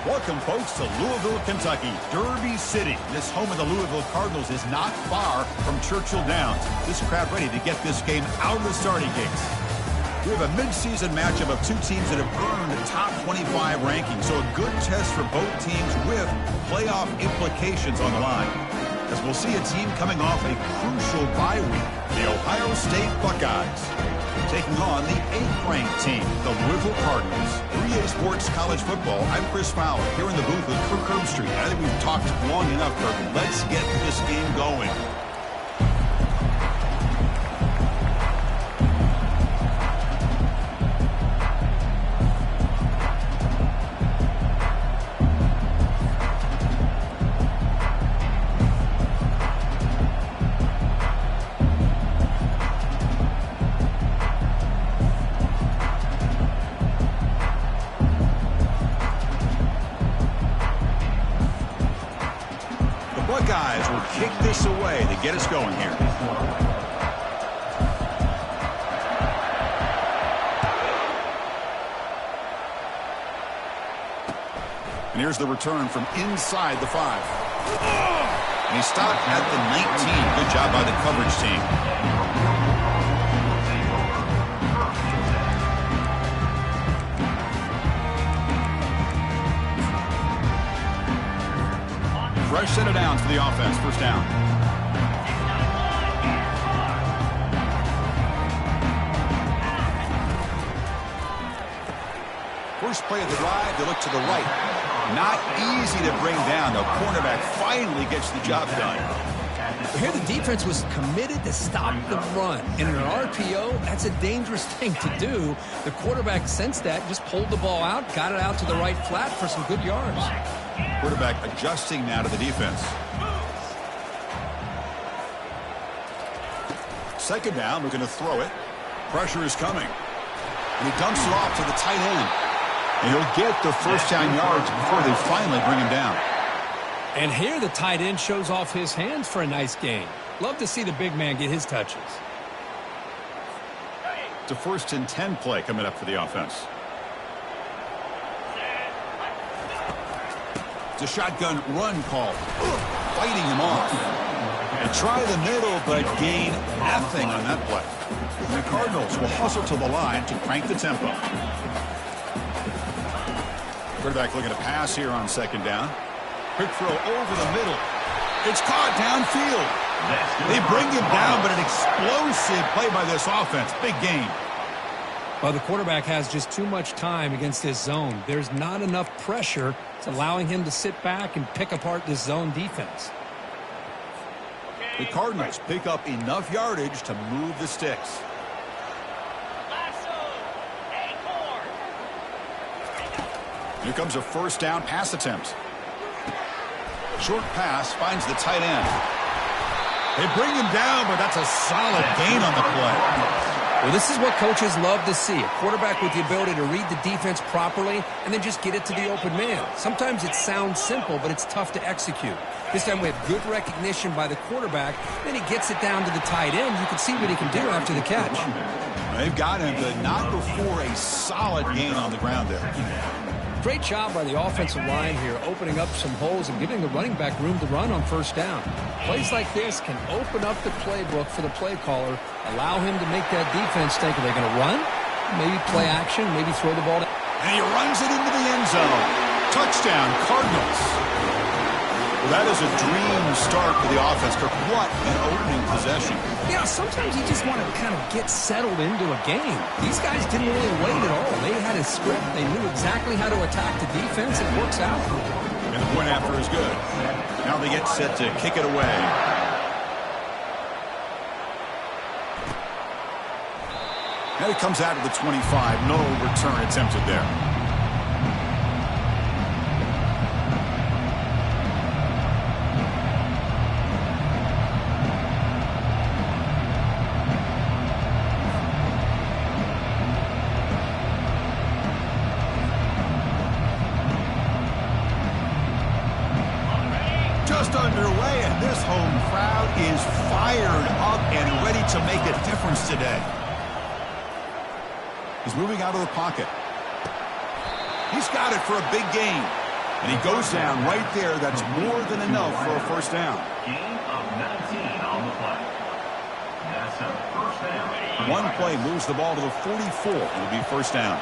Welcome, folks, to Louisville, Kentucky, Derby City. This home of the Louisville Cardinals is not far from Churchill Downs. This crowd ready to get this game out of the starting gates. We have a mid-season matchup of two teams that have earned top 25 rankings, so a good test for both teams with playoff implications on the line. As we'll see a team coming off a crucial bye week, the Ohio State Buckeyes, taking on the 8th-ranked team, the Louisville Cardinals. 3A Sports College Football, I'm Chris Fowler, here in the booth with Kirk Herbstreit. I think we've talked long enough, Kirk. Let's get this game going. Buckeyes will kick this away to get us going here. And here's the return from inside the 5. And he stopped at the 19. Good job by the coverage team. Fresh set of downs for the offense. First down. First play of the drive, they look to the right. Not easy to bring down. The cornerback finally gets the job done. Here the defense was committed to stop the run. And in an RPO, that's a dangerous thing to do. The quarterback sensed that, just pulled the ball out, got it out to the right flat for some good yards. Quarterback adjusting now to the defense. Second down, looking to throw it. Pressure is coming. And he dumps it off to the tight end. And he'll get the first down yards before they finally bring him down. And here the tight end shows off his hands for a nice gain. Love to see the big man get his touches. It's a 1st and 10 play coming up for the offense. It's a shotgun run call. Fighting him off. And try the middle, but gain nothing on that play. And the Cardinals will hustle to the line to crank the tempo. Quarterback looking to pass here on second down. Quick throw over the middle. It's caught downfield. They bring him down, but an explosive play by this offense. Big gain. Well, the quarterback has just too much time against this zone. There's not enough pressure. It's allowing him to sit back and pick apart this zone defense. The Cardinals pick up enough yardage to move the sticks. Here comes a first down pass attempt. Short pass finds the tight end. They bring him down, but that's a solid gain on the play. Well, this is what coaches love to see. A quarterback with the ability to read the defense properly and then just get it to the open man. Sometimes it sounds simple, but it's tough to execute. This time we have good recognition by the quarterback. Then he gets it down to the tight end. You can see what he can do after the catch. They've got him, but not before a solid gain on the ground there. Great job by the offensive line here, opening up some holes and giving the running back room to run on first down. Plays like this can open up the playbook for the play caller, allow him to make that defense think, are they going to run? Maybe play action, maybe throw the ball down. And he runs it into the end zone. Touchdown, Cardinals. Well, that is a dream start for the offense, Kirk. What an opening possession. Yeah, sometimes you just want to kind of get settled into a game. These guys didn't really wait at all. They had a script. They knew exactly how to attack the defense. It works out. And the point after is good. Now they get set to kick it away. Now he comes out of the 25. No return attempted there. Just underway, and this home crowd is fired up and ready to make a difference today. He's moving out of the pocket. He's got it for a big gain. And he goes down right there. That's more than enough for a first down. Gain of 19 on the play. That's a first down. One play moves the ball to the 44. It'll be first down.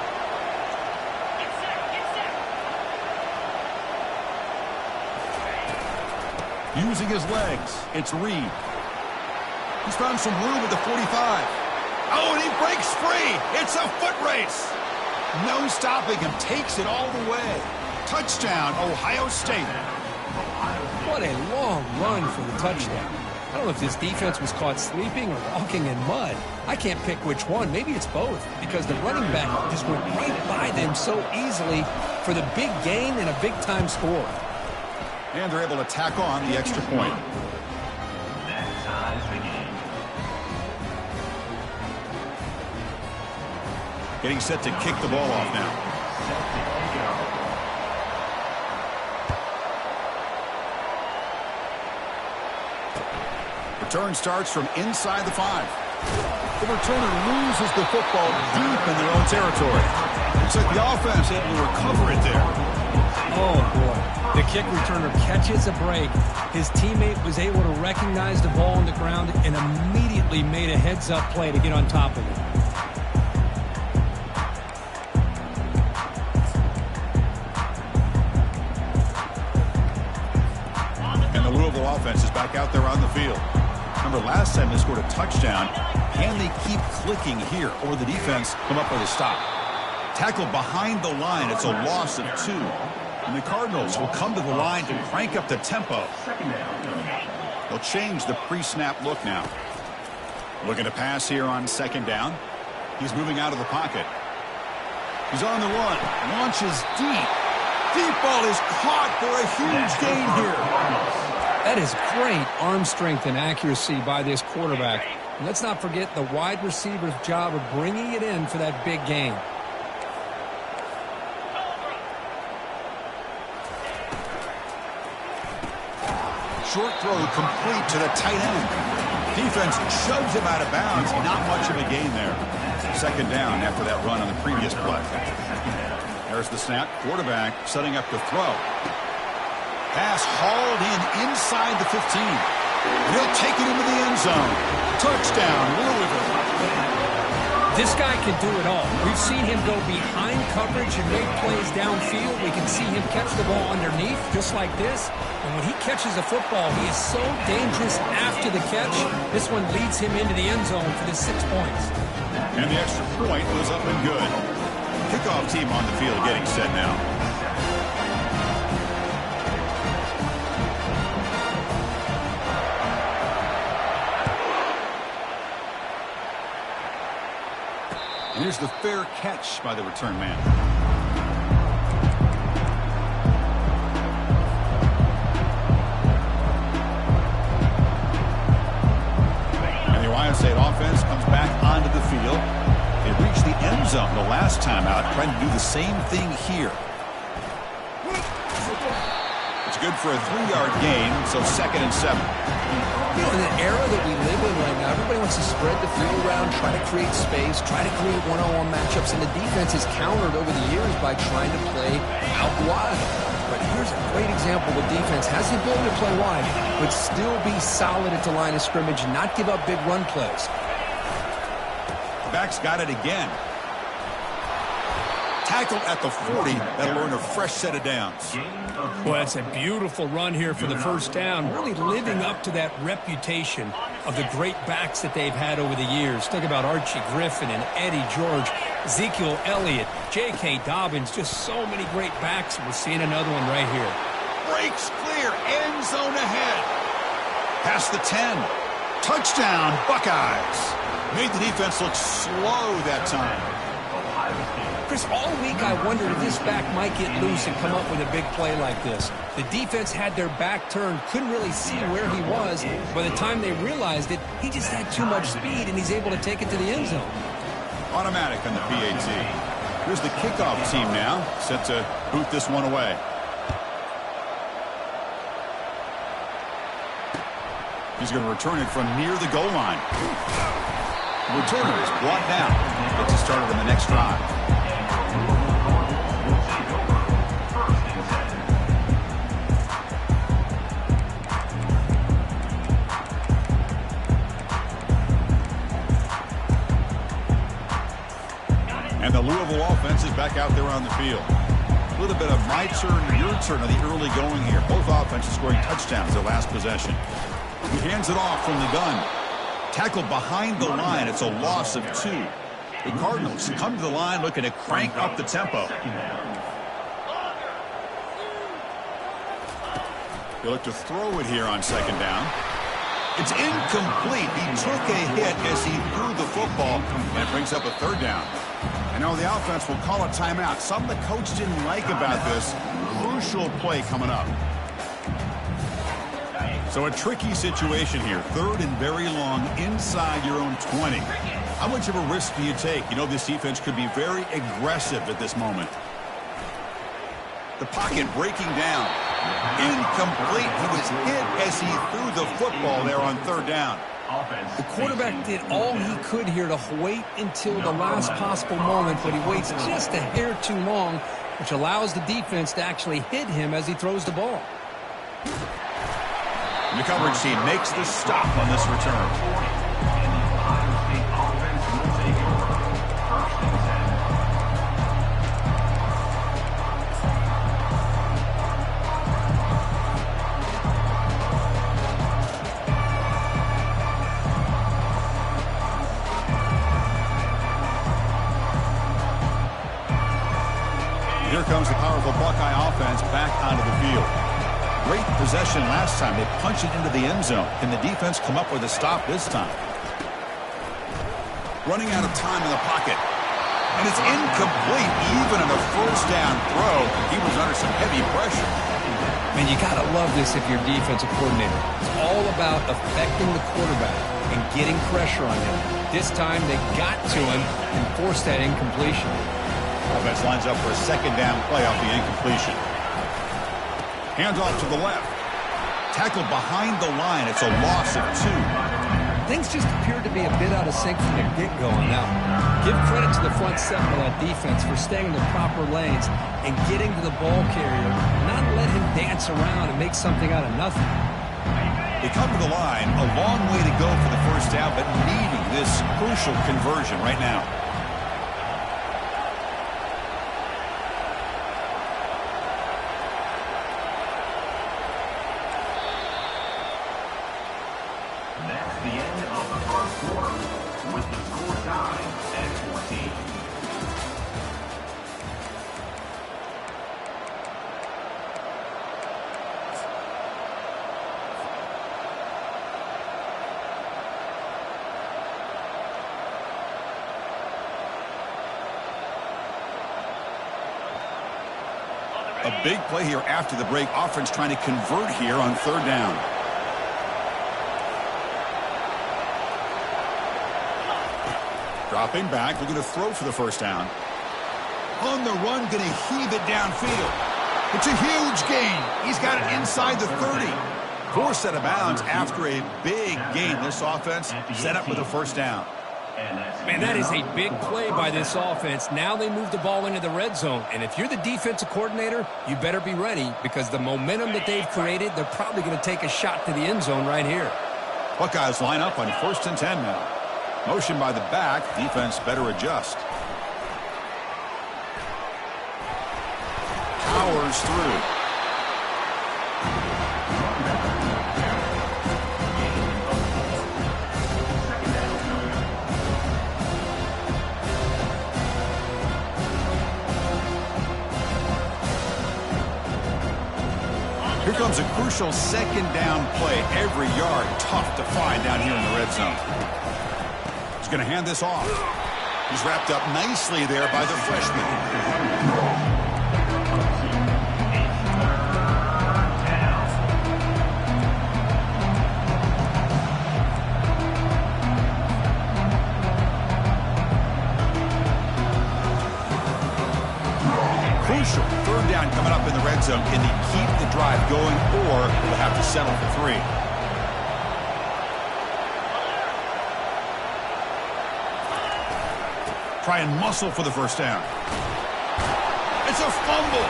Using his legs, it's Reed. He's found some room at the 45. Oh, and he breaks free. It's a foot race. No stopping him. Takes it all the way. Touchdown, Ohio State. What a long run for the touchdown. I don't know if this defense was caught sleeping or walking in mud. I can't pick which one. Maybe it's both, because the running back just went right by them so easily for the big gain and a big-time score. And they're able to tack on the extra point. That ties the game. Getting set to kick the ball off now. Return starts from inside the 5. The returner loses the football deep in their own territory. Looks like the offense able to recover it there. Oh, boy. The kick returner catches a break. His teammate was able to recognize the ball on the ground and immediately made a heads-up play to get on top of it. And the Louisville offense is back out there on the field. Remember, last time they scored a touchdown. Can they keep clicking here, or the defense come up with a stop? Tackled behind the line. It's a loss of 2. And the Cardinals will come to the line to crank up the tempo. They'll change the pre-snap look now. Looking to pass here on second down. He's moving out of the pocket. He's on the run. Launches deep. Deep ball is caught for a huge gain here. That is great arm strength and accuracy by this quarterback. And let's not forget the wide receiver's job of bringing it in for that big gain. Short throw complete to the tight end. Defense shoves him out of bounds. Not much of a gain there. Second down after that run on the previous play. There's the snap. Quarterback setting up to throw. Pass hauled in inside the 15. And he'll take it into the end zone. Touchdown, Louisville. This guy can do it all. We've seen him go behind coverage and make plays downfield. We can see him catch the ball underneath, just like this. And when he catches a football, he is so dangerous after the catch. This one leads him into the end zone for the 6 points. And the extra point was up and good. Kickoff team on the field getting set now. And here's the fair catch by the return man. And the Ohio State offense comes back onto the field. They reached the end zone the last time out, trying to do the same thing here. It's good for a 3-yard gain, so 2nd and 7. You know, in the era that we live in right now, everybody wants to spread the field around, try to create space, try to create one-on-one matchups, and the defense is countered over the years by trying to play out wide. But here's a great example. The defense has the ability to play wide, but still be solid at the line of scrimmage and not give up big run plays. Back's got it again. Tackled at the 40. That'll earn a fresh set of downs. Well, that's a beautiful run here for the first down, really living up to that reputation of the great backs that they've had over the years. Think about Archie Griffin and Eddie George, Ezekiel Elliott, J.K. Dobbins, just so many great backs. We're seeing another one right here. Breaks clear, end zone ahead. Past the 10. Touchdown, Buckeyes. Made the defense look slow that time. Chris, all week I wondered if this back might get loose and come up with a big play like this. The defense had their back turned, couldn't really see where he was. By the time they realized it, he just had too much speed, and he's able to take it to the end zone. Automatic on the PAT. Here's the kickoff team now, set to boot this one away. He's going to return it from near the goal line. The returner is brought down. Gets it started on the next drive. And the Louisville offense is back out there on the field. A little bit of my turn, your turn of the early going here. Both offenses scoring touchdowns their last possession. He hands it off from the gun. Tackled behind the line. It's a loss of 2. The Cardinals come to the line looking to crank up the tempo. They look to throw it here on second down. It's incomplete. He took a hit as he threw the football, and it brings up a third down. I know the offense will call a timeout. Something the coach didn't like about this. Crucial play coming up. So a tricky situation here. Third and very long inside your own 20. How much of a risk do you take? You know this defense could be very aggressive at this moment. The pocket breaking down. Incomplete. He was hit as he threw the football there on third down. The quarterback did all he could here to wait until the last possible moment, but he waits just a hair too long, which allows the defense to actually hit him as he throws the ball. The coverage team makes the stop on this return. Here comes the powerful Buckeye offense back onto the field. Great possession last time. They punch it into the end zone. Can the defense come up with a stop this time? Running out of time in the pocket. And it's incomplete. Even in a first down throw, he was under some heavy pressure. Man, you got to love this if you're a defensive coordinator. It's all about affecting the quarterback and getting pressure on him. This time they got to him and forced that incompletion. Offense lines up for a second down play off the incompletion. Handoff to the left. Tackled behind the line. It's a loss of 2. Things just appeared to be a bit out of sync from the get-go now. Give credit to the front seven of that defense for staying in the proper lanes and getting to the ball carrier, not let him dance around and make something out of nothing. They come to the line, a long way to go for the first down, but needing this crucial conversion right now. A big play here after the break. Offense trying to convert here on third down. Dropping back, looking to throw for the first down. On the run, going to heave it downfield. It's a huge gain. He's got it inside the 30. Forced out of bounds after a big gain. This offense set up with a first down. Man, that is a big play by this offense. Now they move the ball into the red zone. And if you're the defensive coordinator, you better be ready because the momentum that they've created, they're probably going to take a shot to the end zone right here. Buckeyes line up on 1st and 10 now. Motion by the back. Defense better adjust. Powers through. Here comes a crucial second down play. Every yard tough to find down here in the red zone. He's going to hand this off. He's wrapped up nicely there by the freshman. Crucial third down coming up in the red zone. Can he keep the drive going, or will they have to settle for 3? Try and muscle for the first down. It's a fumble.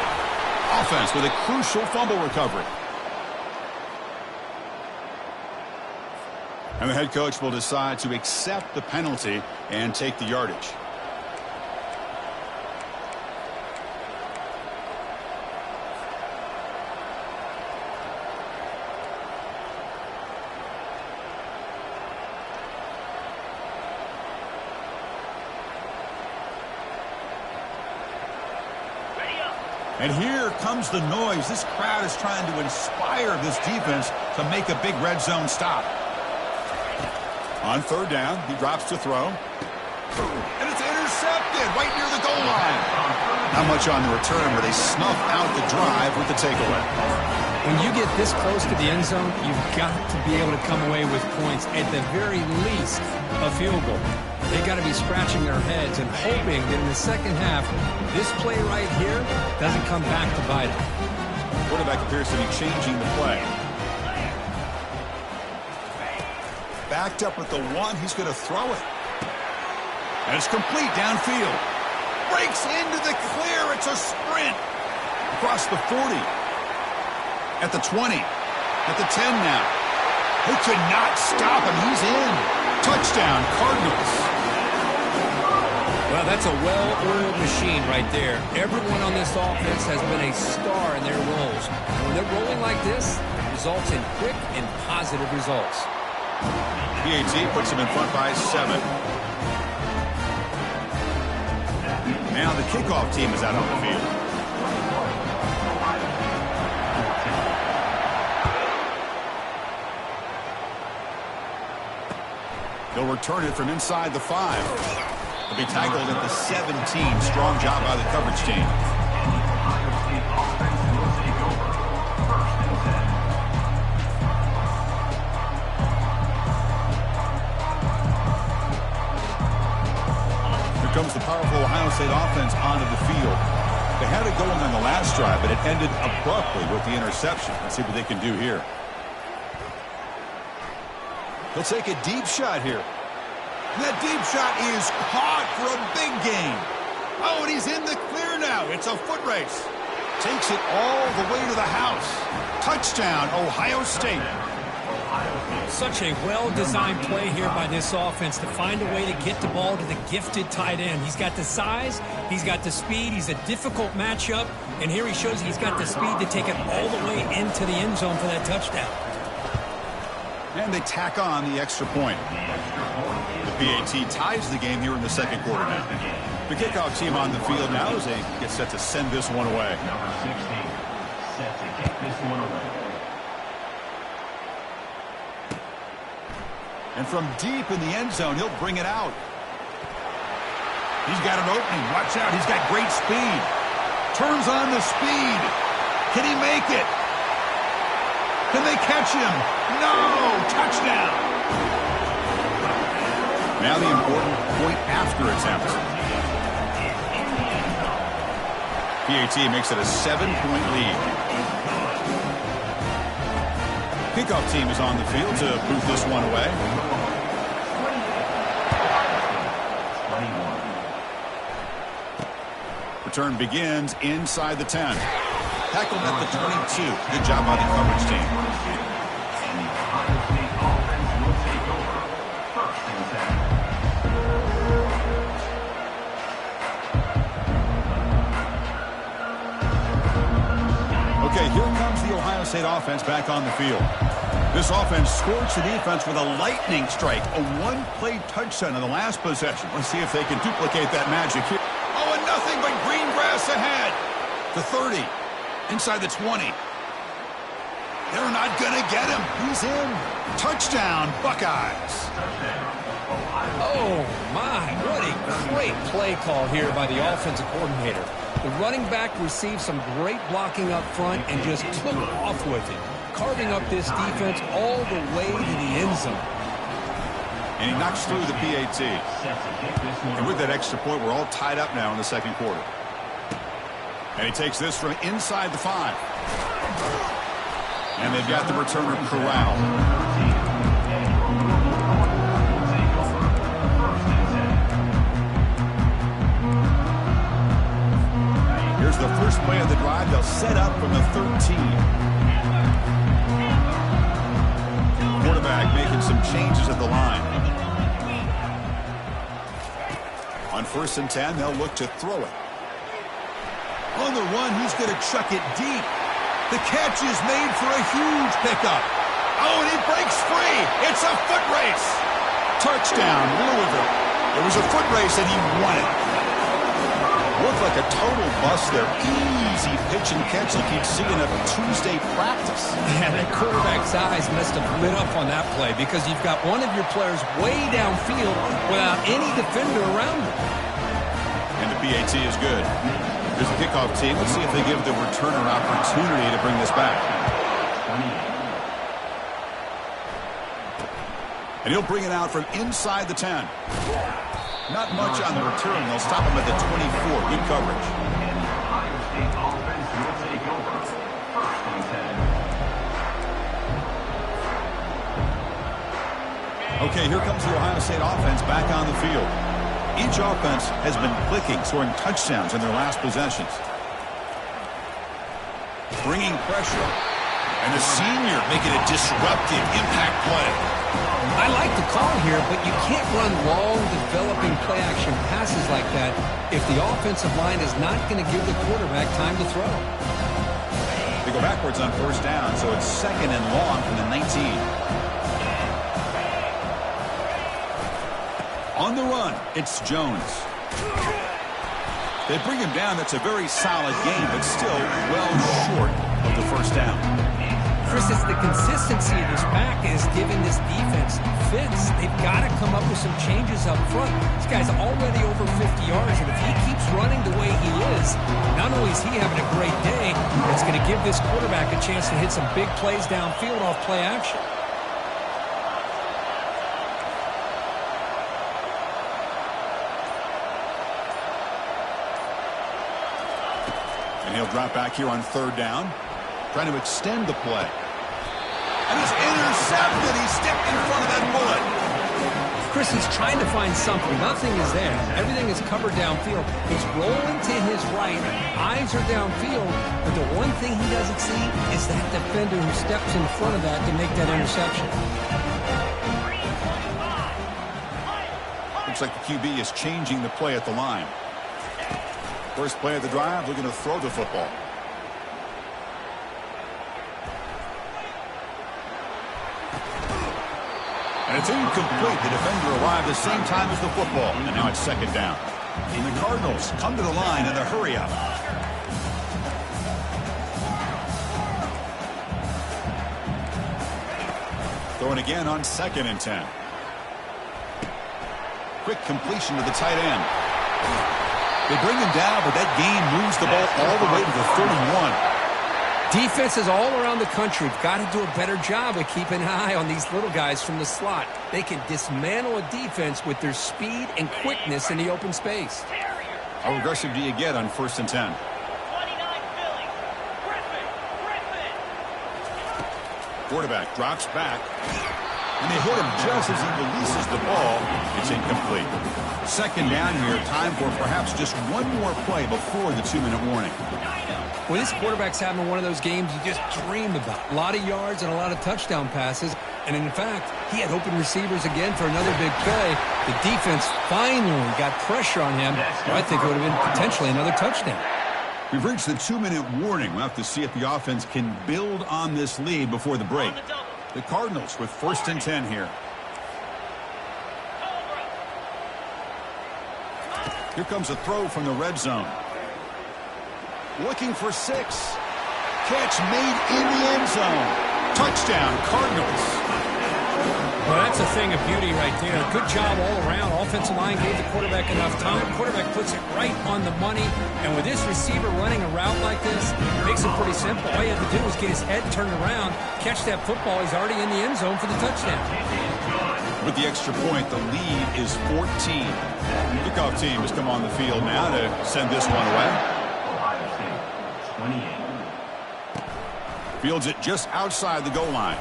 Offense with a crucial fumble recovery. And the head coach will decide to accept the penalty and take the yardage. And here comes the noise. This crowd is trying to inspire this defense to make a big red zone stop. On third down, he drops to throw. And it's intercepted right near the goal line. Not much on the return, where they snuff out the drive with the takeaway. When you get this close to the end zone, you've got to be able to come away with points, at the very least, a field goal. They've got to be scratching their heads and hoping that in the second half, this play right here doesn't come back to bite them. Quarterback appears to be changing the play. Backed up with the one, he's going to throw it. And it's complete downfield. Breaks into the clear. It's a sprint. Across the 40. At the 20. At the 10 now. They could not stop him. He's in. Touchdown, Cardinals. Well, that's a well-oiled machine right there. Everyone on this offense has been a star in their roles. When they're rolling like this, it results in quick and positive results. PAT puts him in front by 7. Now the kickoff team is out on the field. They'll return it from inside the 5. They'll be tackled at the 17. Strong job by the coverage team. Here comes the powerful Ohio State offense onto the field. They had it going on the last drive, but it ended abruptly with the interception. Let's see what they can do here. He'll take a deep shot here. And that deep shot is caught for a big gain. Oh, and he's in the clear now. It's a foot race. Takes it all the way to the house. Touchdown, Ohio State. Such a well-designed play here by this offense to find a way to get the ball to the gifted tight end. He's got the size, he's got the speed, he's a difficult matchup, and here he shows he's got the speed to take it all the way into the end zone for that touchdown. And they tack on the extra point. The PAT ties the game here in the second quarter now. The kickoff team on the field now as they get set to send this one away. Number 16, set to kick this one away. And from deep in the end zone, he'll bring it out. He's got an opening. Watch out. He's got great speed. Turns on the speed. Can he make it? Can they catch him? No! Touchdown! Now the important point after attempt. PAT makes it a 7-point lead. Kickoff team is on the field to boot this one away. Return begins inside the 10. Tackled at the 22. Good job by the coverage team. And the Ohio State offense will take over. First and 10. Okay, here comes the Ohio State offense back on the field. This offense scorched the defense with a lightning strike, a one-play touchdown in the last possession. Let's see if they can duplicate that magic here. Oh, and nothing but green grass ahead. The 30, inside the 20. They're not going to get him. He's in. Touchdown, Buckeyes. Oh, my. What a great play call here by the offensive coordinator. The running back received some great blocking up front and just took off with it, carving up this defense all the way to the end zone. And he knocks through the PAT. And with that extra point, we're all tied up now in the second quarter. And he takes this from inside the 5. And they've got the returner corralled. Here's the first play of the drive. They'll set up from the 13. Quarterback making some changes at the line. On 1st and 10, they'll look to throw it. On the run, he's going to chuck it deep. The catch is made for a huge pickup. Oh, and he breaks free. It's a foot race. Touchdown, Louisville. It was a foot race, and he won it. Looked like like a total bust there. Easy pitch and catch like you'd see in a Tuesday practice. Yeah, that quarterback's eyes must have lit up on that play because you've got one of your players way downfield without any defender around him. And the PAT is good. Here's the kickoff team. Let's see if they give the returner opportunity to bring this back. And he'll bring it out from inside the 10. Not much on the return. They'll stop him at the 24. Good coverage. Okay, here comes the Ohio State offense back on the field. Each offense has been clicking, scoring touchdowns in their last possessions. Bringing pressure. And the senior making a disruptive impact play. I like the call here, but you can't run long, developing play-action passes like that if the offensive line is not going to give the quarterback time to throw. They go backwards on first down, so it's 2nd and long from the 19. On the run, it's Jones. They bring him down. That's a very solid game, but still well short of the first down. Chris, it's the consistency of this back is giving this defense fits. They've got to come up with some changes up front. This guy's already over 50 yards, and if he keeps running the way he is, not only is he having a great day, it's going to give this quarterback a chance to hit some big plays downfield off play action. And he'll drop back here on 3rd down, trying to extend the play. And he's intercepted. He stepped in front of that bullet. Chris is trying to find something. Nothing is there. Everything is covered downfield. He's rolling to his right. Eyes are downfield. But the one thing he doesn't see is that defender who steps in front of that to make that interception. Looks like the QB is changing the play at the line. First play of the drive, looking to throw the football. And it's incomplete. The defender arrived the same time as the football. And now it's 2nd down. And the Cardinals come to the line in a hurry-up. Throwing again on 2nd and 10. Quick completion to the tight end. They bring him down, but that gain moves the ball all the way to the 31. Defenses all around the country have got to do a better job of keeping an eye on these little guys from the slot. They can dismantle a defense with their speed and quickness in the open space. How aggressive do you get on 1st and 10? Quarterback drops back. And they hit him just as he releases the ball. It's incomplete. 2nd down here. Time for perhaps just one more play before the 2-minute warning. Well, this quarterback's having one of those games you just dream about. A lot of yards and a lot of touchdown passes. And in fact, he had open receivers again for another big play. The defense finally got pressure on him. I think it would have been potentially another touchdown. We've reached the 2-minute warning. We'll have to see if the offense can build on this lead before the break. The Cardinals with 1st and 10 here. Here comes a throw from the red zone. Looking for 6. Catch made in the end zone. Touchdown, Cardinals. Well, that's a thing of beauty right there. Good job all around. Offensive line gave the quarterback enough time. Quarterback puts it right on the money. And with this receiver running a route like this, it makes it pretty simple. All you have to do is get his head turned around, catch that football. He's already in the end zone for the touchdown. With the extra point, the lead is 14. Kickoff team has come on the field now to send this one away. Ohio State, 28. Fields it just outside the goal line.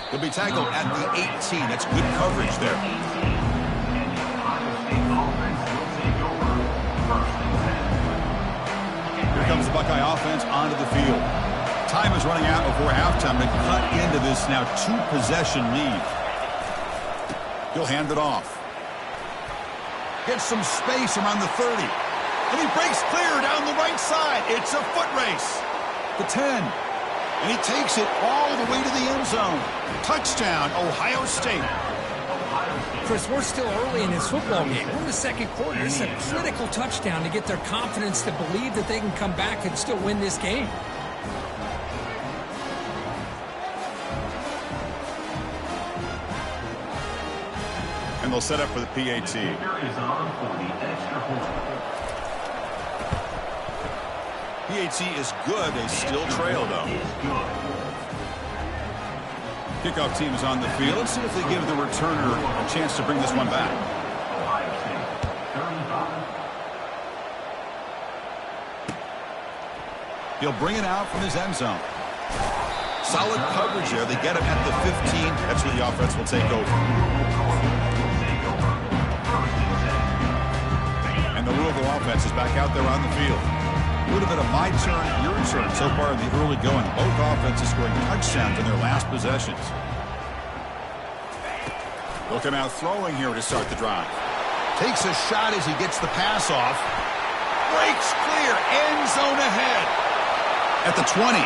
He'll be tackled at the 18. That's good coverage there. Here comes the Buckeye offense onto the field. Time is running out before halftime to cut into this now 2-possession lead. He'll hand it off. Gets some space around the 30. And he breaks clear down the right side. It's a foot race. The 10. And he takes it all the way to the end zone. Touchdown, Ohio State. Chris, we're still early in this football game. We're in the second quarter. This is a critical touchdown to get their confidence to believe that they can come back and still win this game. And they'll set up for the PAT. PAT is good. They still trail, though. Kickoff team is on the field. Let's see if they give the returner a chance to bring this one back. He'll bring it out from his end zone. Solid coverage there. They get him at the 15. That's where the offense will take over. And the Louisville offense is back out there on the field. A little bit of my turn, your turn so far in the early going. Both offenses scoring touchdowns in their last possessions. They'll come out throwing here to start the drive. Takes a shot as he gets the pass off. Breaks clear. End zone ahead. At the 20.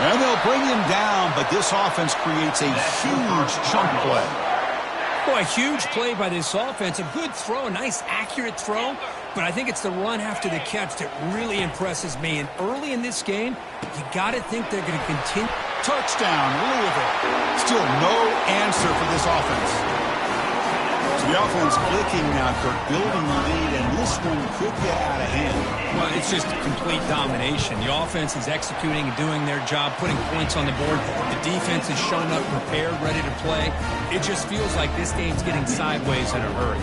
And they'll bring him down, but this offense creates a huge chunk play. Boy, a huge play by this offense. A good throw, a nice accurate throw. But I think it's the run after the catch that really impresses me. And early in this game, you got to think they're going to continue. Touchdown, Louisville. Still no answer for this offense. So the offense clicking now, Kirk, building the lead, and this one could get out of hand. Well, it's just complete domination. The offense is executing and doing their job, putting points on the board. The defense is showing up prepared, ready to play. It just feels like this game's getting sideways in a hurry.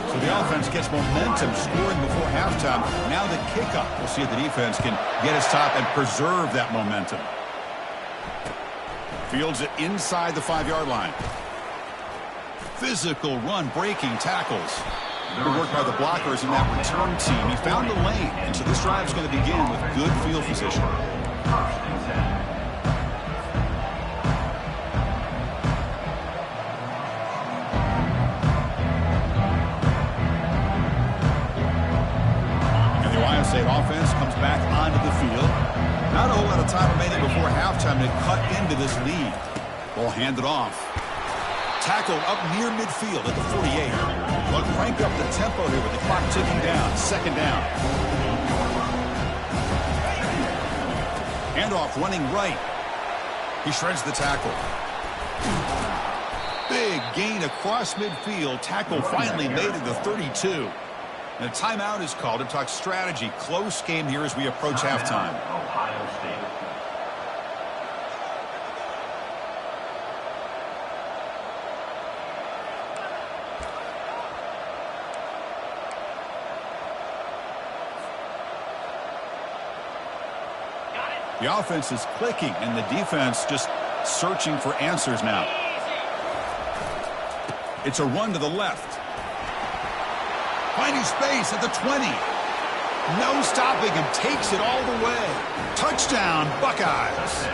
So the offense gets momentum, scoring before halftime. Now the kickoff. We'll see if the defense can get his top and preserve that momentum. Fields it inside the 5-yard line. Physical run, breaking tackles. Good work by the blockers in that return team. He found the lane, and so this drive is going to begin with good field position. And the Ohio State offense comes back onto the field. Not a whole lot of time remaining before halftime to cut into this lead. Ball handed off. Tackled up near midfield at the 48. They'll crank up the tempo here with the clock ticking down. Second down. Handoff running right. He shreds the tackle. Big gain across midfield. Tackle finally made at the 32. And a timeout is called to talk strategy. Close game here as we approach halftime. Ohio State. The offense is clicking, and the defense just searching for answers now. It's a run to the left. Finding space at the 20. No stopping him. Takes it all the way. Touchdown, Buckeyes.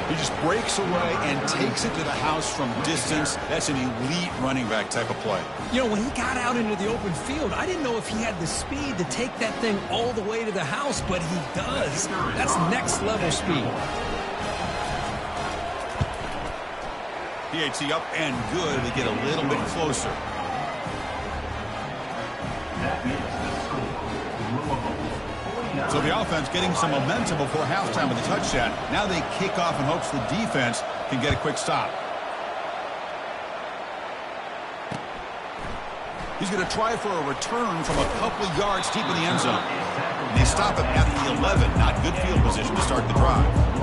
He just breaks away and takes it to the house from distance. That's an elite running back type of play. You know, when he got out into the open field, I didn't know if he had the speed to take that thing all the way to the house, but he does. That's next level speed. PAT up and good. They get a little bit closer. So the offense getting some momentum before halftime with a touchdown. Now they kick off in hopes the defense can get a quick stop. He's going to try for a return from a couple yards deep in the end zone. And they stop him at the 11. Not good field position to start the drive.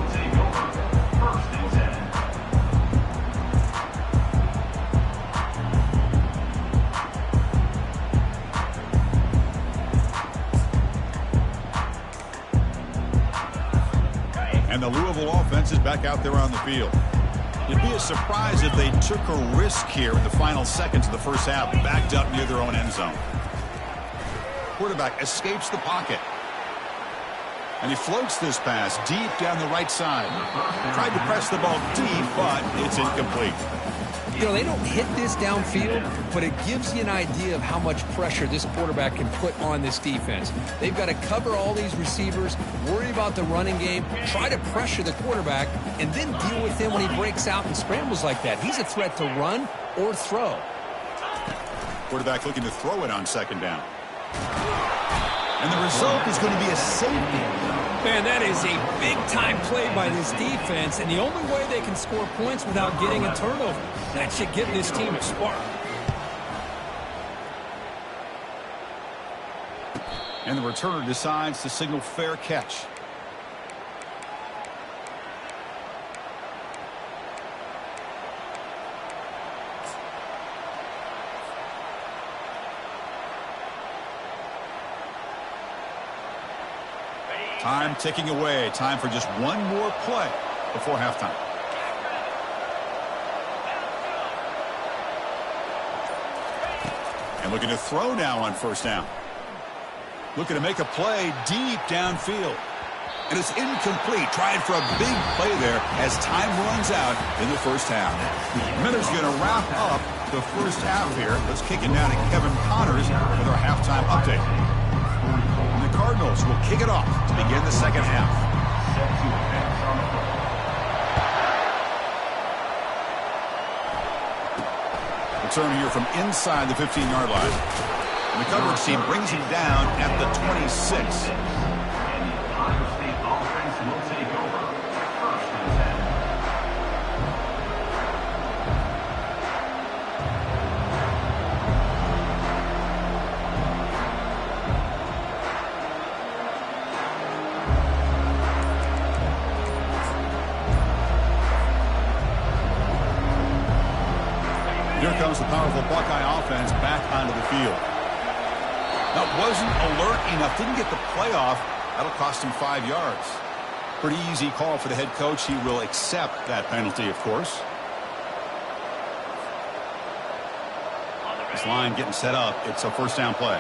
And the Louisville offense is back out there on the field. It'd be a surprise if they took a risk here in the final seconds of the first half, backed up near their own end zone. Quarterback escapes the pocket. And he floats this pass deep down the right side. Tried to press the ball deep, but it's incomplete. You know, they don't hit this downfield, but it gives you an idea of how much pressure this quarterback can put on this defense. They've got to cover all these receivers, worry about the running game, try to pressure the quarterback, and then deal with him when he breaks out and scrambles like that. He's a threat to run or throw. Quarterback looking to throw it on second down. And the result is going to be a safety. Man, that is a big-time play by this defense, and the only way they can score points without getting a turnover. That should give this team a spark. And the returner decides to signal fair catch. Time ticking away. Time for just one more play before halftime. And looking to throw now on first down. Looking to make a play deep downfield. And it's incomplete. Tried for a big play there as time runs out in the first half. Miller's going to wrap up the first half here. Let's kick it now to Kevin Connors with our halftime update. And the Cardinals will kick it off to begin the second half. Return here from inside the 15-yard line. And the coverage team brings him down at the 26. And the Ohio State offense will take over. First and 10. Here comes the powerful Buckeye offense back onto the field. That wasn't alert enough. Didn't get the play off. That'll cost him 5 yards. Pretty easy call for the head coach. He will accept that penalty, of course. This line getting set up. It's a first down play.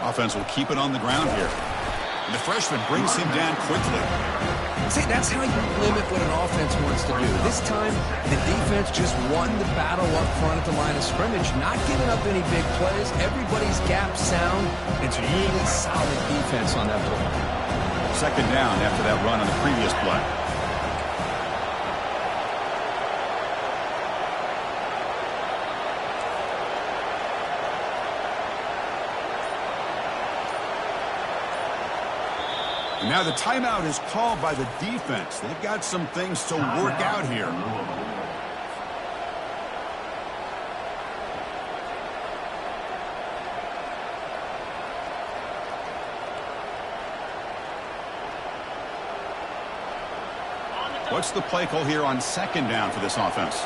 Offense will keep it on the ground here. And the freshman brings him down quickly. See, that's how you limit what an offense wants to do. This time, the defense just won the battle up front at the line of scrimmage, not giving up any big plays. Everybody's gap sound. It's really solid defense on that play. Second down after that run on the previous play. And now the timeout is called by the defense. They've got some things to work out here. What's the play call here on second down for this offense?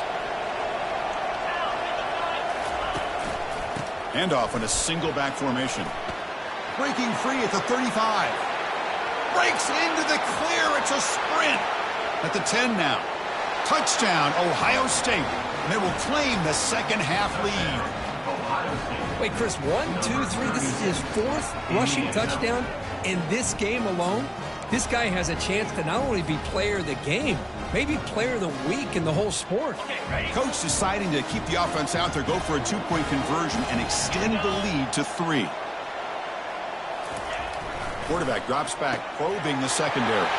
Handoff in a single back formation. Breaking free at the 35. Breaks into the clear. It's a sprint. At the 10 now. Touchdown, Ohio State. And they will claim the second half lead. Wait, Chris, 1, 2, 3. This is his fourth rushing touchdown in this game alone. This guy has a chance to not only be player of the game, maybe player of the week in the whole sport. Coach deciding to keep the offense out there, go for a two-point conversion, and extend the lead to 3. Quarterback drops back, probing the secondary.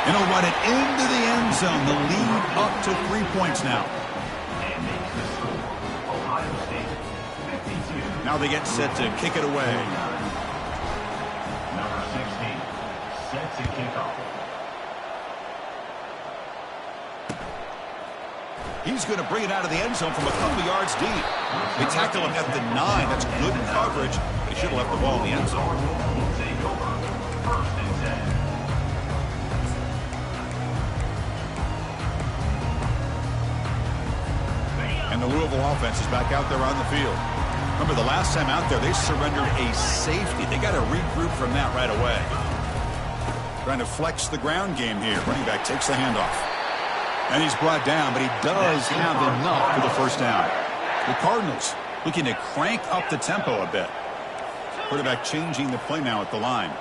And he'll run it into the end zone. The lead up to 3 points now. And makes the score. Ohio State 52. Now they get set to kick it away. Number 16 set to kick off. He's going to bring it out of the end zone from a couple yards deep. They tackle him at the 9. That's good coverage. They should have left the ball in the end zone. Will take over. First and 10. And the Louisville offense is back out there on the field. Remember, the last time out there, they surrendered a safety. They got to regroup from that right away. Trying to flex the ground game here. Running back takes the handoff. And he's brought down, but he does have enough for the first down. The Cardinals looking to crank up the tempo a bit. Quarterback changing the play now at the line.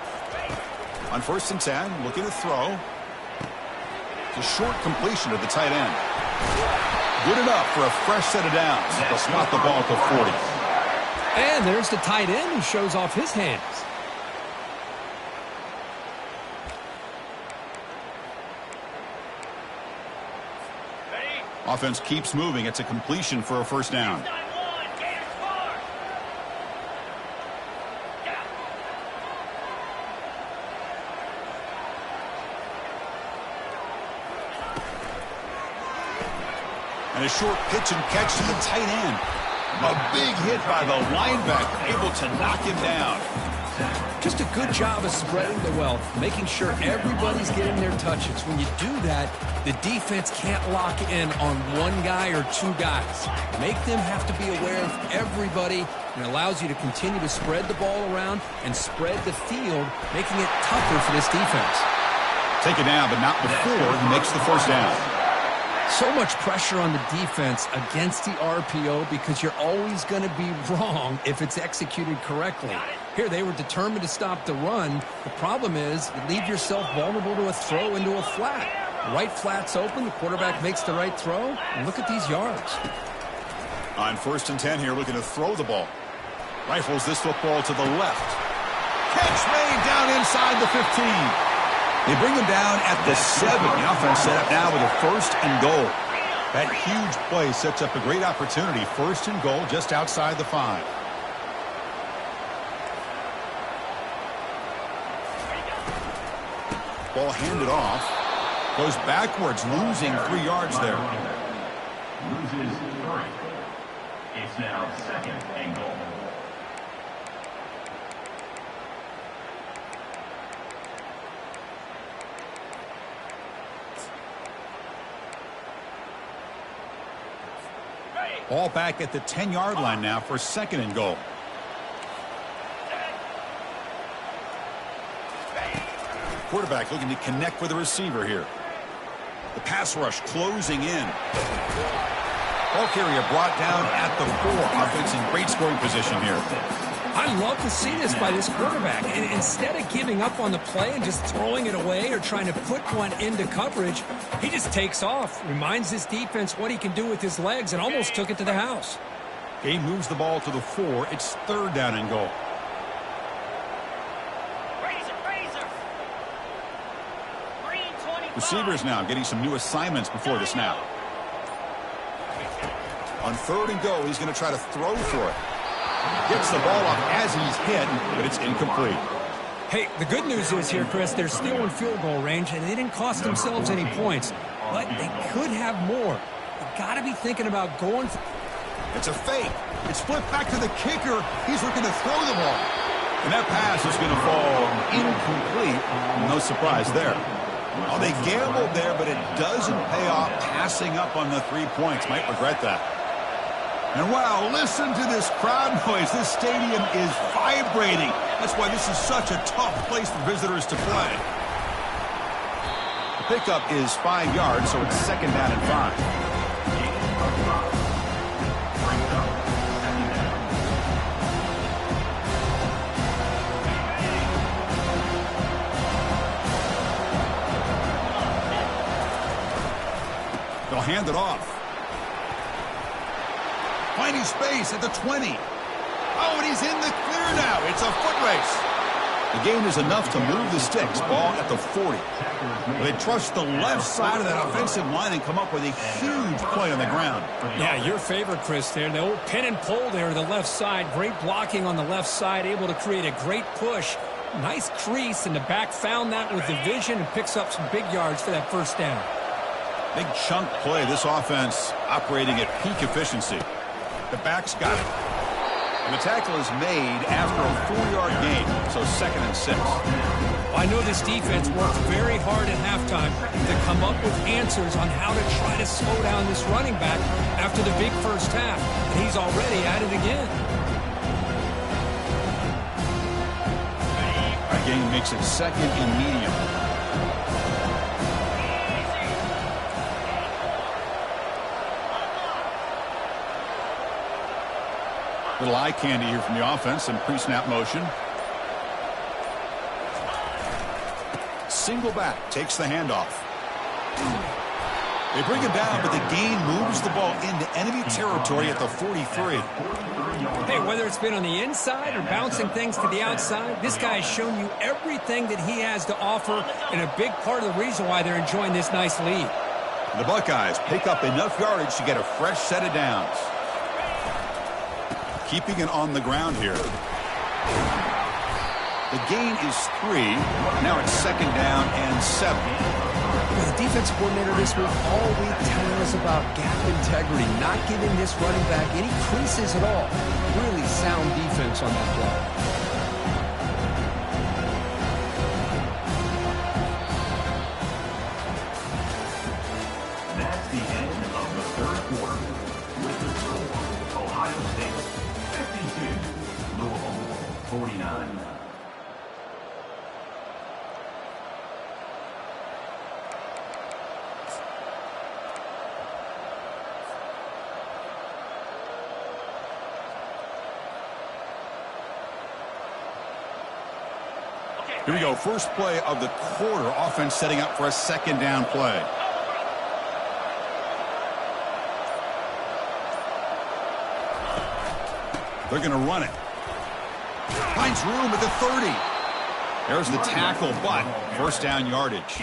On first and 10, looking to throw. It's a short completion to the tight end. Good enough for a fresh set of downs. They'll spot the ball at the 40. And there's the tight end who shows off his hands. Offense keeps moving. It's a completion for a first down. And a short pitch and catch to the tight end. A big hit by the linebacker, able to knock him down. Just a good job of spreading the wealth, making sure everybody's getting their touches. When you do that, the defense can't lock in on one guy or two guys. Make them have to be aware of everybody, and allows you to continue to spread the ball around and spread the field, making it tougher for this defense. Take it down, but not before he makes the first down. So much pressure on the defense against the RPO because you're always going to be wrong if it's executed correctly. Here, they were determined to stop the run. The problem is you leave yourself vulnerable to a throw into a flat. The right flat's open, the quarterback makes the right throw, and look at these yards. On 1st and 10 here, looking to throw the ball. Rifles this football to the left. Catch made down inside the 15. They bring him down at the 7. The offense set up now with a 1st and goal. That huge play sets up a great opportunity. 1st and goal just outside the 5. Ball handed off. Goes backwards, losing 3 yards there. Loses 3. It's now 2nd and goal. Ball back at the 10-yard line now for 2nd and goal. Quarterback looking to connect with the receiver here. The pass rush closing in. Ball carrier brought down at the 4. Offense in great scoring position here. I love to see this by this quarterback. And instead of giving up on the play and just throwing it away or trying to put one into coverage, he just takes off, reminds his defense what he can do with his legs, and almost took it to the house. Game moves the ball to the 4. It's 3rd down and goal. Receivers now getting some new assignments before the snap. On 3rd and goal, he's going to try to throw for it. Gets the ball off as he's hit, but it's incomplete. Hey, the good news is here, Chris, they're still in field goal range, and they didn't cost themselves any points. But they could have more. They got to be thinking about going for... It's a fake. It's flipped back to the kicker. He's looking to throw the ball. And that pass is going to fall incomplete. No surprise there. Oh, they gambled there, but it doesn't pay off. Passing up on the 3 points. Might regret that. And wow, listen to this crowd noise. This stadium is vibrating. That's why this is such a tough place for visitors to play. The pickup is 5 yards, so it's 2nd down and 5. They'll hand it off. Finding space at the 20. Oh, and he's in the clear now. It's a foot race. The gain is enough to move the sticks. Ball at the 40. They trust the left side of that offensive line and come up with a huge play on the ground. Yeah, your favorite, Chris, there. The old pin and pull there to the left side. Great blocking on the left side. Able to create a great push. Nice crease, and the back found that with the vision and picks up some big yards for that 1st down. Big chunk play. This offense operating at peak efficiency. The back's got it. And the tackle is made after a 4-yard gain, so 2nd and 6. I know this defense worked very hard at halftime to come up with answers on how to try to slow down this running back after the big first half. And he's already at it again. That gain makes it 2nd and medium. Little eye candy here from the offense and pre-snap motion. Single back takes the handoff. They bring him down, but the gain moves the ball into enemy territory at the 43. Hey, whether it's been on the inside or bouncing things to the outside, this guy has shown you everything that he has to offer, and a big part of the reason why they're enjoying this nice lead. The Buckeyes pick up enough yardage to get a fresh set of downs. Keeping it on the ground here. The gain is 3. Now it's 2nd down and 7. Well, the defense coordinator this week all week telling us about gap integrity, not giving this running back any creases at all. Really sound defense on that play. That's the end of the third quarter. With the score, Ohio State 52, Louisville 49. Here we go. First play of the quarter. Offense setting up for a 2nd down play. They're going to run it. Finds room at the 30. There's the tackle, but first down yardage.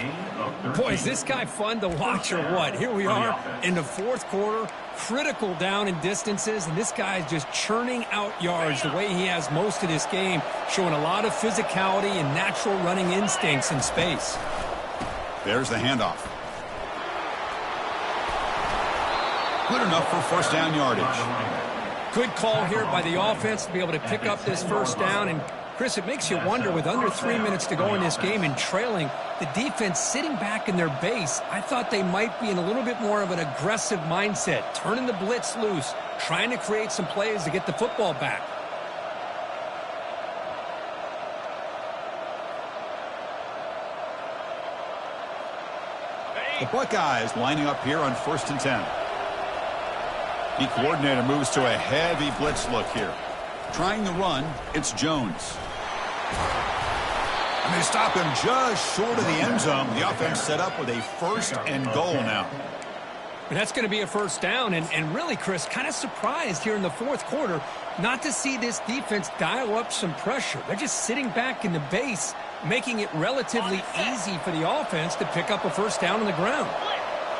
Boy, is this guy fun to watch or what? Here we are in the fourth quarter, critical down in distances, and this guy is just churning out yards the way he has most of this game, showing a lot of physicality and natural running instincts in space. There's the handoff. Good enough for first down yardage. Good call here by the offense to be able to pick up this first down. And, Chris, it makes you wonder, with under 3 minutes to go in this game and trailing, the defense sitting back in their base, I thought they might be in a little bit more of an aggressive mindset, turning the blitz loose, trying to create some plays to get the football back. The Buckeyes lining up here on 1st and 10. The coordinator moves to a heavy blitz look here. Trying the run, it's Jones. And they stop him just short of the end zone. The offense set up with a 1st and goal now. And that's going to be a first down. And really, Chris, kind of surprised here in the fourth quarter not to see this defense dial up some pressure. They're just sitting back in the base, making it relatively easy for the offense to pick up a first down on the ground.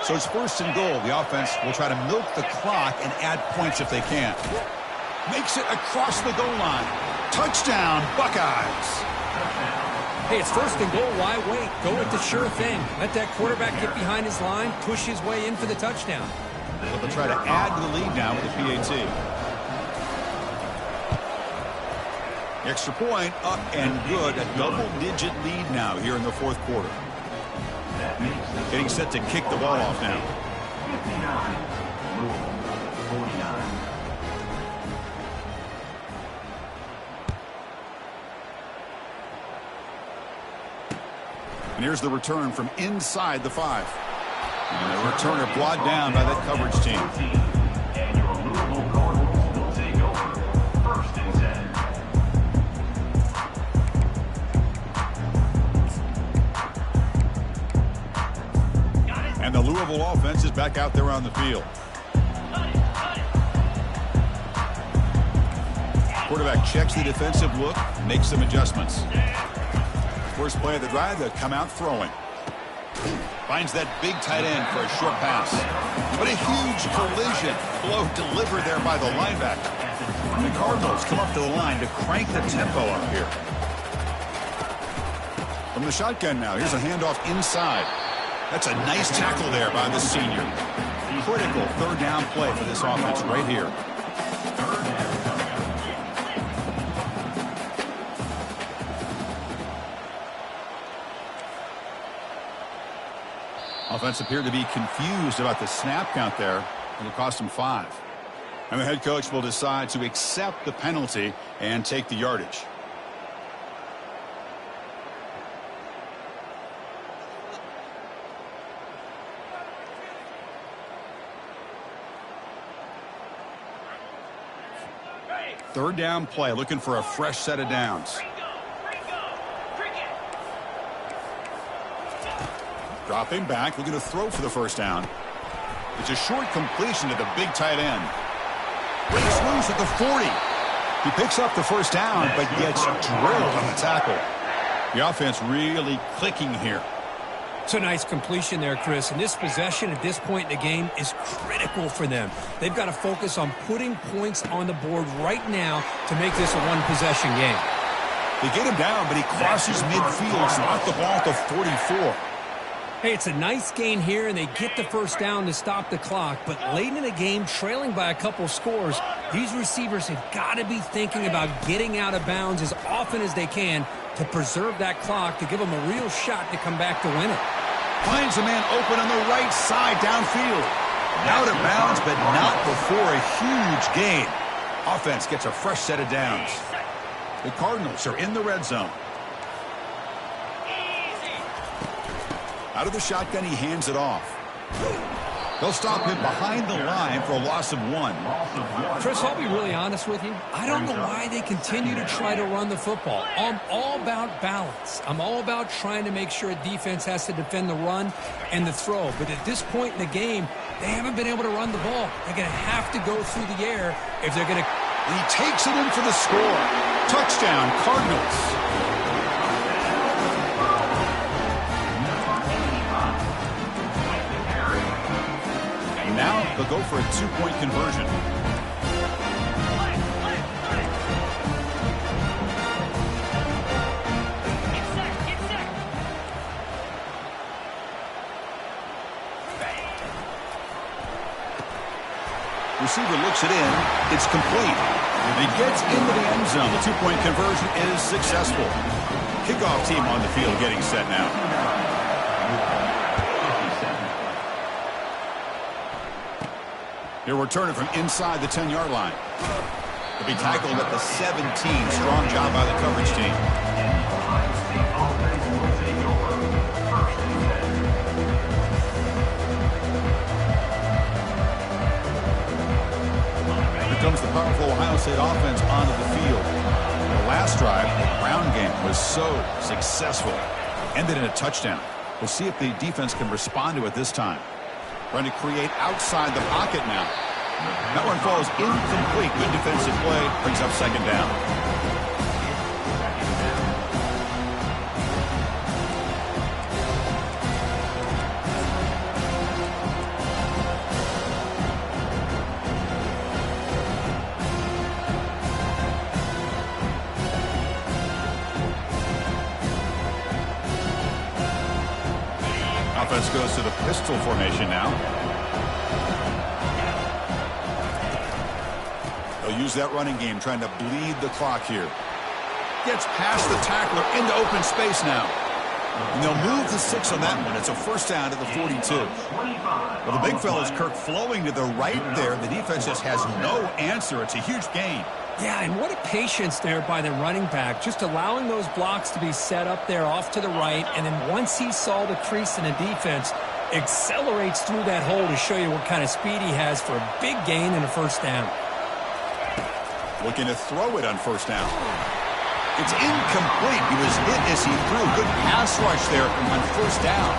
So it's 1st and goal. The offense will try to milk the clock and add points if they can. Makes it across the goal line. Touchdown, Buckeyes. Hey, it's 1st and goal. Why wait? Go with the sure thing. Let that quarterback get behind his line, push his way in for the touchdown. So they'll try to add to the lead now with the PAT. Extra point up and good. A double-digit lead now here in the fourth quarter. Getting set to kick the ball off now. 59, Louisville 49. And here's the return from inside the 5. And the returner brought down by that coverage team. And your Louisville Cardinals will take over 1st and 10. And the Louisville offense is back out there on the field. Quarterback checks the defensive look, makes some adjustments. First play of the drive, they'll come out throwing. Finds that big tight end for a short pass. But a huge collision blow delivered there by the linebacker. The Cardinals come up to the line to crank the tempo up here. From the shotgun now, here's a handoff inside. That's a nice tackle there by the senior. Critical 3rd down play for this offense right here. Offense appeared to be confused about the snap count there. It'll cost him 5. And the head coach will decide to accept the penalty and take the yardage. Third down play, looking for a fresh set of downs. Dropping back, looking to throw for the first down. It's a short completion to the big tight end. Breaks loose at the 40. He picks up the first down, but gets drilled on the tackle. The offense really clicking here. It's a nice completion there, Chris. And this possession at this point in the game is critical for them. They've got to focus on putting points on the board right now to make this a one-possession game. They get him down, but he crosses midfield, knocked the ball to 44. Hey, it's a nice gain here, and they get the first down to stop the clock. But late in the game, trailing by a couple scores, these receivers have got to be thinking about getting out of bounds as often as they can to preserve that clock, to give them a real shot to come back to win it. Finds a man open on the right side downfield. Out of bounds, but not before a huge gain. Offense gets a fresh set of downs. The Cardinals are in the red zone. Out of the shotgun, he hands it off. They'll stop him behind the line for a loss of 1. Chris, I'll be really honest with you. I don't know why they continue to try to run the football. I'm all about balance. I'm all about trying to make sure a defense has to defend the run and the throw. But at this point in the game, they haven't been able to run the ball. They're going to have to go through the air if they're going to... He takes it in for the score. Touchdown, Cardinals. Now they'll go for a 2-point conversion. Receiver looks it in. It's complete. He gets into the end zone. The 2-point conversion is successful. Kickoff team on the field getting set now. He'll return it from inside the 10-yard line. He'll be tackled at the 17. Strong job by the coverage team. Here comes the powerful Ohio State offense onto the field. The last drive, the ground game, was so successful. Ended in a touchdown. We'll see if the defense can respond to it this time. Trying to create outside the pocket now. That one falls incomplete. Good defensive play. Brings up second down. Offense goes to the pistol formation now. They'll use that running game, trying to bleed the clock here. Gets past the tackler into open space now. And they'll move the 6 on that one. It's a first down to the 42. Well, the big fella's Kirk flowing to the right there. The defense just has no answer. It's a huge gain. Yeah, and what a patience there by the running back, just allowing those blocks to be set up there off to the right, and then once he saw the crease in the defense, accelerates through that hole to show you what kind of speed he has for a big gain and a first down. Looking to throw it on first down. It's incomplete. He was hit as he threw. Good pass rush there on first down.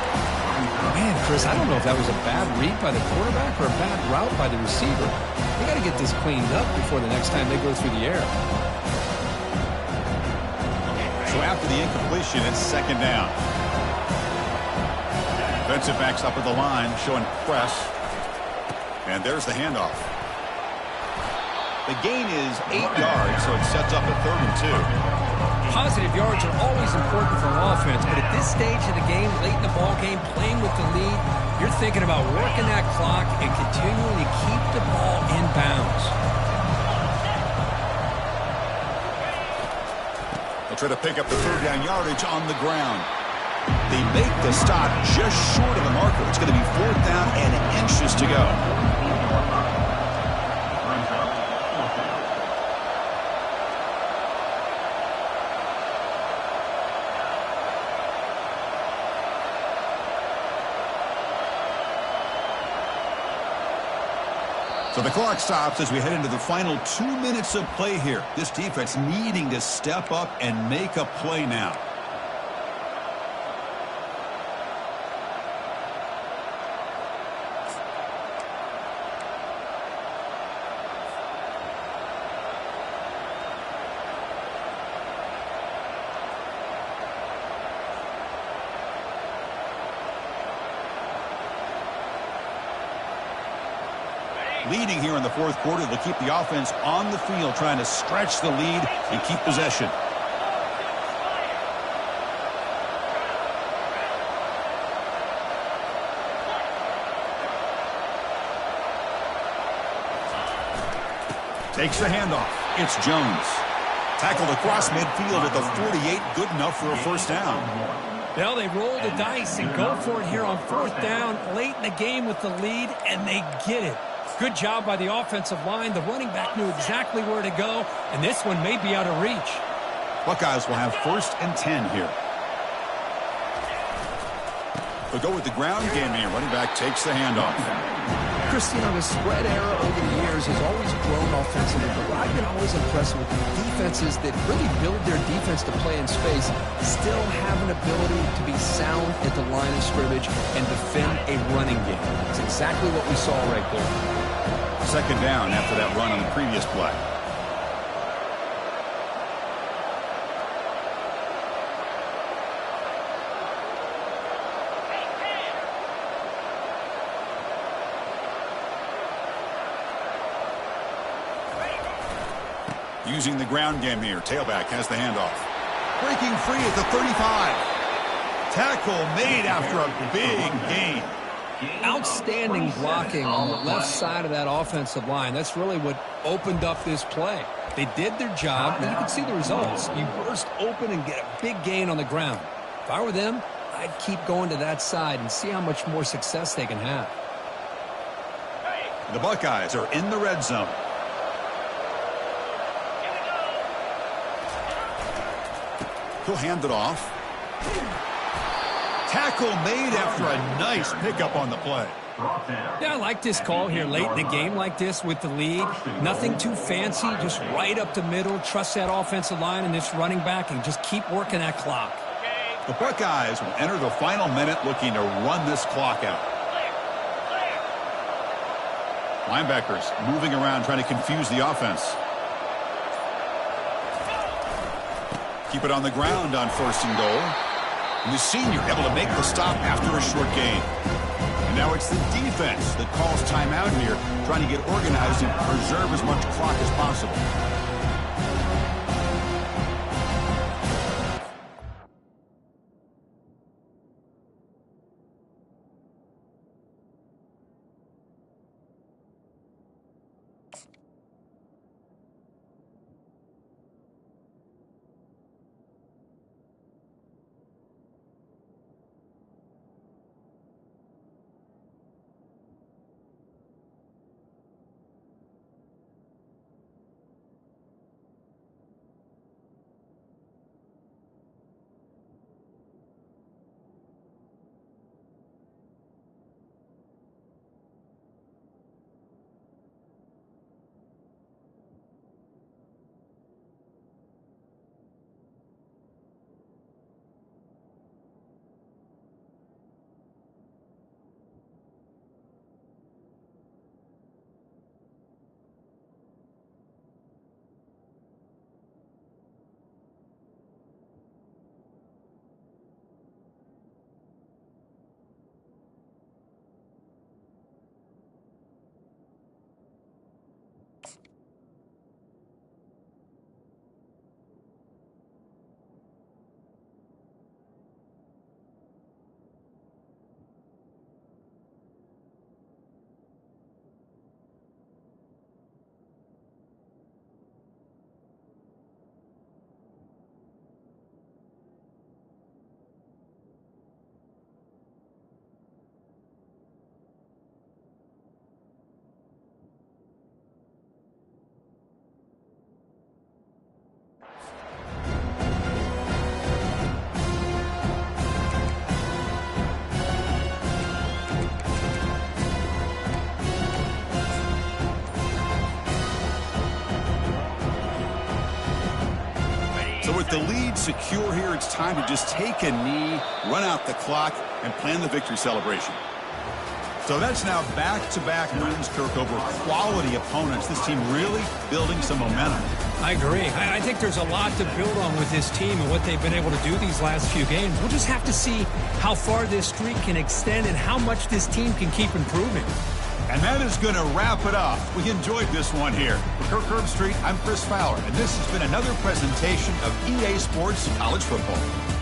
Man, Chris, I don't know if that was a bad read by the quarterback or a bad route by the receiver. They got to get this cleaned up before the next time they go through the air. So after the incompletion, it's second down. Defensive backs up at the line, showing press. And there's the handoff. The gain is 8 yards, so it sets up a 3rd and 2. Positive yards are always important for an offense, but at this stage of the game, late in the ball game, playing with the lead, you're thinking about working that clock and continuing to keep the ball in bounds. They'll try to pick up the 3rd down yardage on the ground. They make the stop just short of the marker. It's going to be 4th down and inches to go. So the clock stops as we head into the final 2 minutes of play here. This defense needing to step up and make a play now. leading here in the fourth quarter. They'll keep the offense on the field, trying to stretch the lead and keep possession. Takes the handoff. It's Jones. Tackled across midfield at the 48. Good enough for a first down. Well, they roll the dice and go for it here on fourth down late in the game with the lead, and they get it. Good job by the offensive line. The running back knew exactly where to go, and this one may be out of reach. Buckeyes will have 1st and 10 here. They'll go with the ground game here. Running back takes the handoff. Christine, the spread era over the years has always grown offensively, but what I've been always impressed with defenses that really build their defense to play in space still have an ability to be sound at the line of scrimmage and defend a running game. That's exactly what we saw right there. Second down after that run on the previous play. Using the ground game here. Tailback has the handoff. Breaking free at the 35. Tackle made after a big gain. Outstanding blocking on the left side of that offensive line. That's really what opened up this play. They did their job, and you can see the results. You burst open and get a big gain on the ground. If I were them, I'd keep going to that side and see how much more success they can have. The Buckeyes are in the red zone. He'll hand it off. Tackle made after a nice pickup on the play. Yeah, I like this call here late in the game like this with the lead. Nothing too fancy, just right up the middle. Trust that offensive line and this running back and just keep working that clock. The Buckeyes will enter the final minute looking to run this clock out. Linebackers moving around trying to confuse the offense. Keep it on the ground on 1st and goal. And the senior able to make the stop after a short gain. And now it's the defense that calls timeout here, trying to get organized and preserve as much clock as possible. With the lead secure here, it's time to just take a knee, run out the clock, and plan the victory celebration. So that's now back-to-back wins, Kirk, over quality opponents. This team really building some momentum. I agree. I think there's a lot to build on with this team and what they've been able to do these last few games. We'll just have to see how far this streak can extend and how much this team can keep improving. And that is going to wrap it up. We enjoyed this one here. For Kirk Herbstreit, I'm Chris Fowler, and this has been another presentation of EA Sports College Football.